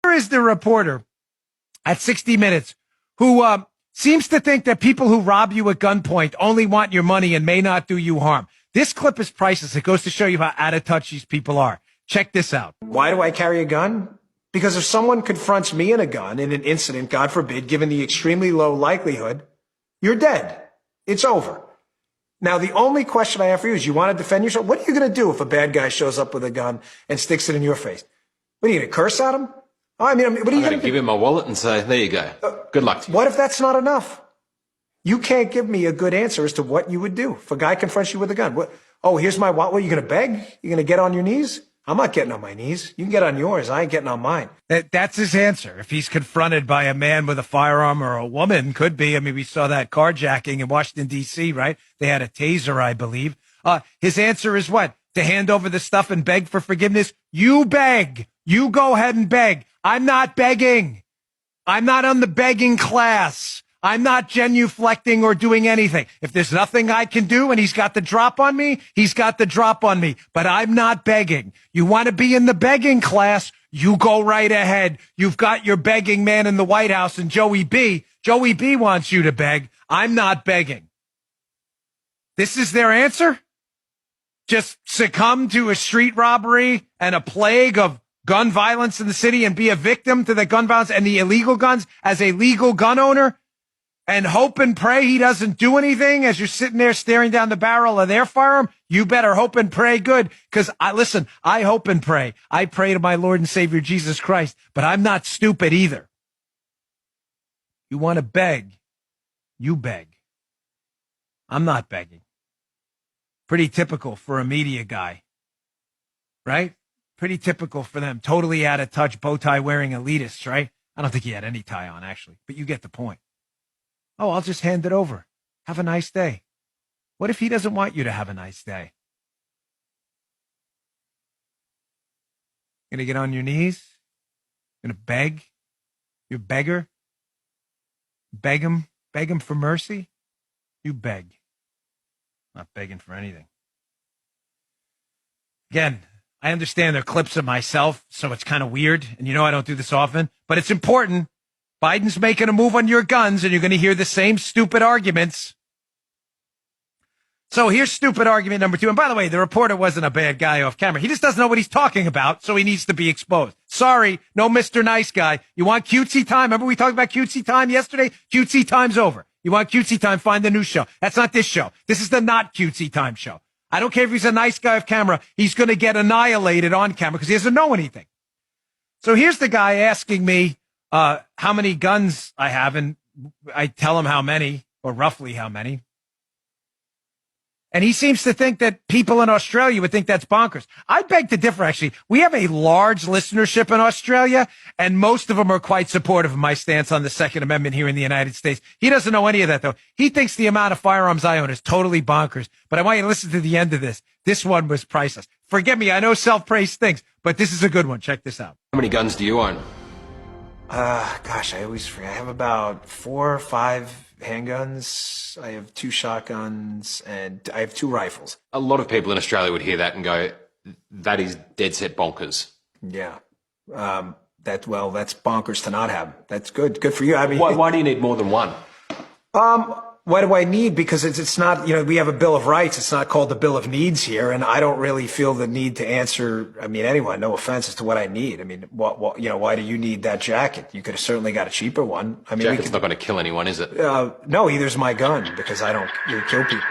Here is the reporter at 60 Minutes who seems to think that people who rob you at gunpoint only want your money and may not do you harm. This clip is priceless. It goes to show you how out of touch these people are. Check this out. Why do I carry a gun? Because if someone confronts me in a gun in an incident, God forbid, given the extremely low likelihood, you're dead. It's over. Now, the only question I have for you is, you want to defend yourself? What are you going to do if a bad guy shows up with a gun and sticks it in your face? What are you going to curse at him? Oh, I mean, what are you going to give him my wallet and say, there you go. Good luck to you. What if that's not enough? You can't give me a good answer as to what you would do if a guy confronts you with a gun. What? Oh, here's my wallet. What, are you going to beg? You going to get on your knees? I'm not getting on my knees. You can get on yours. I ain't getting on mine. That's his answer. If he's confronted by a man with a firearm, or a woman, could be. I mean, we saw that carjacking in Washington, D.C., right? They had a taser, I believe. His answer is what? To hand over the stuff and beg for forgiveness? You beg. You go ahead and beg. I'm not begging. I'm not on the begging class. I'm not genuflecting or doing anything. If there's nothing I can do and he's got the drop on me, he's got the drop on me. But I'm not begging. You want to be in the begging class? You go right ahead. You've got your begging man in the White House and Joey B. Joey B wants you to beg. I'm not begging. This is their answer? Just succumb to a street robbery and a plague of gun violence in the city and be a victim to the gun violence and the illegal guns as a legal gun owner? And hope and pray he doesn't do anything as you're sitting there staring down the barrel of their firearm? You better hope and pray good. Because I hope and pray. I pray to my Lord and Savior Jesus Christ, but I'm not stupid either. You want to beg, you beg. I'm not begging. Pretty typical for a media guy, right? Pretty typical for them. Totally out of touch, bow tie wearing elitists, right? I don't think he had any tie on, actually, but you get the point. Oh, I'll just hand it over. Have a nice day. What if he doesn't want you to have a nice day? Gonna get on your knees? Gonna beg? You beggar? Beg him for mercy? You beg. Not begging for anything. Again, I understand there are clips of myself, so it's kind of weird. And you know I don't do this often, but it's important. Biden's making a move on your guns, and you're going to hear the same stupid arguments. So here's stupid argument number 2. And by the way, the reporter wasn't a bad guy off camera. He just doesn't know what he's talking about, so he needs to be exposed. Sorry, no Mr. Nice Guy. You want cutesy time? Remember we talked about cutesy time yesterday? Cutesy time's over. You want cutesy time? Find the new show. That's not this show. This is the not cutesy time show. I don't care if he's a nice guy off camera. He's going to get annihilated on camera because he doesn't know anything. So here's the guy asking me how many guns I have, and I tell him how many, or roughly how many. And he seems to think that people in Australia would think that's bonkers. I beg to differ, actually. We have a large listenership in Australia, and most of them are quite supportive of my stance on the Second Amendment here in the United States. He doesn't know any of that, though. He thinks the amount of firearms I own is totally bonkers. But I want you to listen to the end of this. This one was priceless. Forgive me, I know self-praise stinks, but this is a good one. Check this out. How many guns do you own? Gosh, I always forget. I have about 4 or 5 handguns. I have 2 shotguns, and I have 2 rifles. A lot of people in Australia would hear that and go, that is dead set bonkers. Yeah. That's bonkers to not have. That's good. Good for you. I mean, why do you need more than one? What do I need? Because it's not, we have a Bill of Rights. It's not called the Bill of Needs here. And I don't really feel the need to answer, anyone, no offense, as to what I need. Why do you need that jacket? You could have certainly got a cheaper one. Jacket's not going to kill anyone, is it? No, either's my gun, because you kill people.